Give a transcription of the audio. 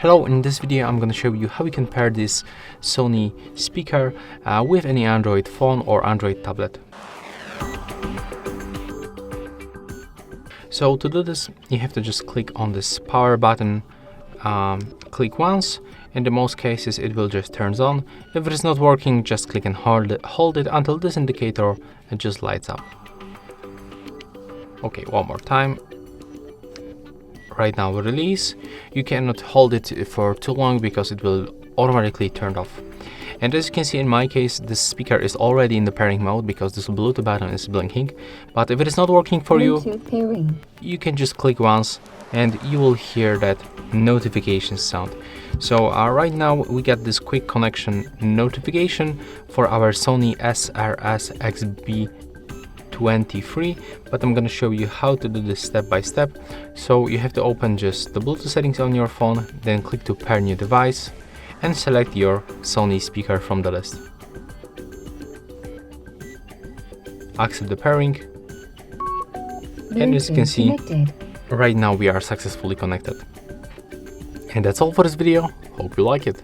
Hello, in this video I'm going to show you how you can pair this Sony speaker with any Android phone or Android tablet. So to do this, you have to just click on this power button, click once. In most cases it will just turn on. If it is not working, just click and hold it until this indicator just lights up. Okay, one more time. Right now release. You cannot hold it for too long because it will automatically turn off. And as you can see in my case, this speaker is already in the pairing mode because this Bluetooth button is blinking. But if it is not working for you, you can just click once and you will hear that notification sound. So right now we get this quick connection notification for our Sony SRS-XB23, but I'm gonna show you how to do this step by step. So you have to open just the Bluetooth settings on your phone, then click to pair new device and select your Sony speaker from the list. Accept the pairing, and as you can see, right now we are successfully connected. And that's all for this video. Hope you like it.